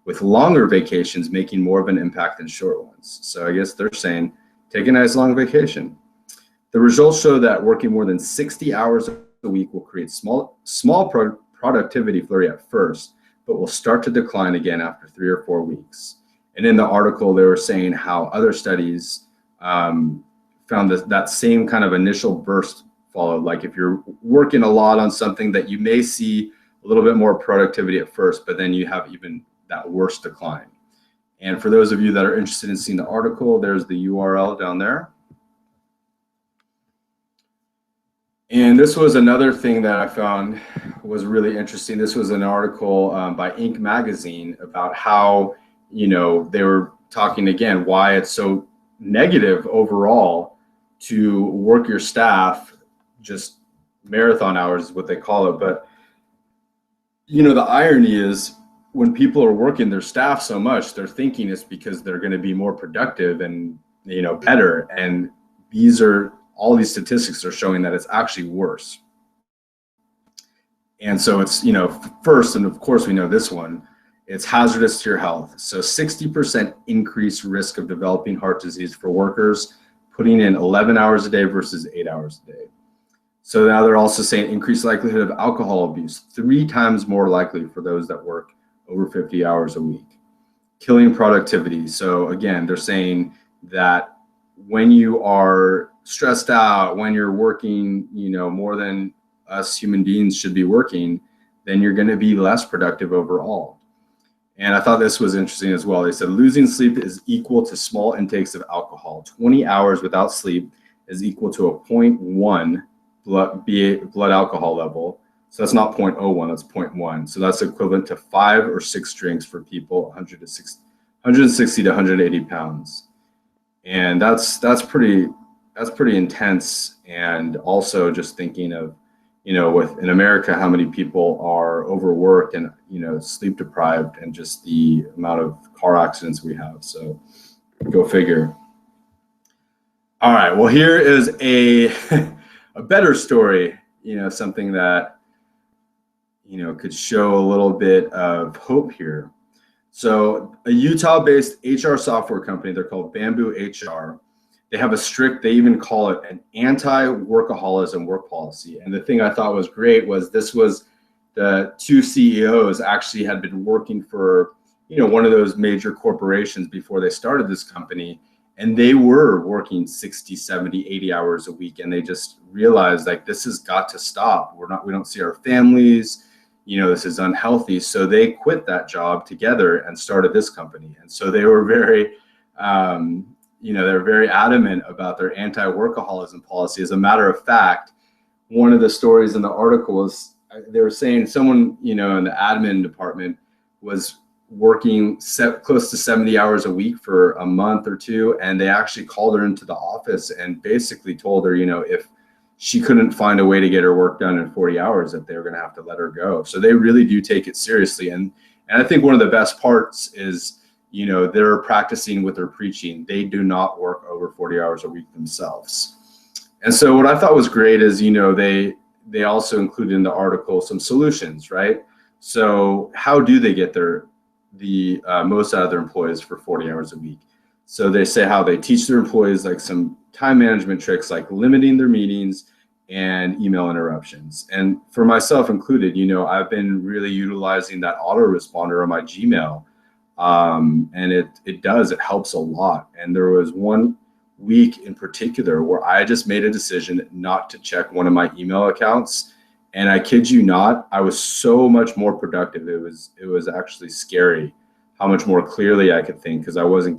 with longer vacations making more of an impact than short ones. So I guess they're saying, take a nice long vacation. The results show that working more than 60 hours a week will create small productivity flurry at first, but will start to decline again after 3 or 4 weeks. And in the article, they were saying how other studies found that same kind of initial burst followed. Like if you're working a lot on something, that you may see a little bit more productivity at first, but then you have even that worse decline. And for those of you that are interested in seeing the article, there's the URL down there. And this was another thing that I found was really interesting. This was an article by Inc. magazine about how, they were talking again, why it's so negative overall to work your staff, just marathon hours is what they call it. But, the irony is when people are working their staff so much, they're thinking it's because they're going to be more productive and, better. And all these statistics are showing that it's actually worse. And so it's, first, and of course we know this one, it's hazardous to your health. So 60% increased risk of developing heart disease for workers putting in 11 hours a day versus 8 hours a day. So now they're also saying increased likelihood of alcohol abuse, 3 times more likely for those that work over 50 hours a week. Killing productivity. So again, they're saying that when you are stressed out, when you're working, more than us human beings should be working, then you're going to be less productive overall. And I thought this was interesting as well. They said losing sleep is equal to small intakes of alcohol. 20 hours without sleep is equal to a 0.1 blood alcohol level. So that's not 0.01, that's 0.1. So that's equivalent to 5 or 6 drinks for people 160 to 180 pounds. And that's pretty intense. And also just thinking of, in America, how many people are overworked and, sleep deprived, and just the amount of car accidents we have. So go figure. All right, well, here is a better story, something that, could show a little bit of hope here. So a Utah-based HR software company, they're called Bamboo HR. They have they even call it an anti-workaholism work policy. And the thing I thought was great was this was the 2 CEOs actually had been working for, one of those major corporations before they started this company. And they were working 60, 70, 80 hours a week. And they just realized, like, this has got to stop. We don't see our families, this is unhealthy. So they quit that job together and started this company. And so they were very, they're very adamant about their anti-workaholism policy. As a matter of fact, one of the stories in the article was, they were saying someone, in the admin department was working close to 70 hours a week for a month or two. And they actually called her into the office and basically told her, if she couldn't find a way to get her work done in 40 hours, that they were going to have to let her go. So they really do take it seriously. And I think one of the best parts is, they're practicing what they're preaching. They do not work over 40 hours a week themselves. And so what I thought was great is, they also included in the article some solutions, right? So how do they get the most out of their employees for 40 hours a week? So they say how they teach their employees like some time management tricks, like limiting their meetings and email interruptions. And for myself included, I've been really utilizing that autoresponder on my Gmail. And it helps a lot. And there was one week in particular where I just made a decision not to check one of my email accounts. And I kid you not, I was so much more productive. It was actually scary how much more clearly I could think, because I wasn't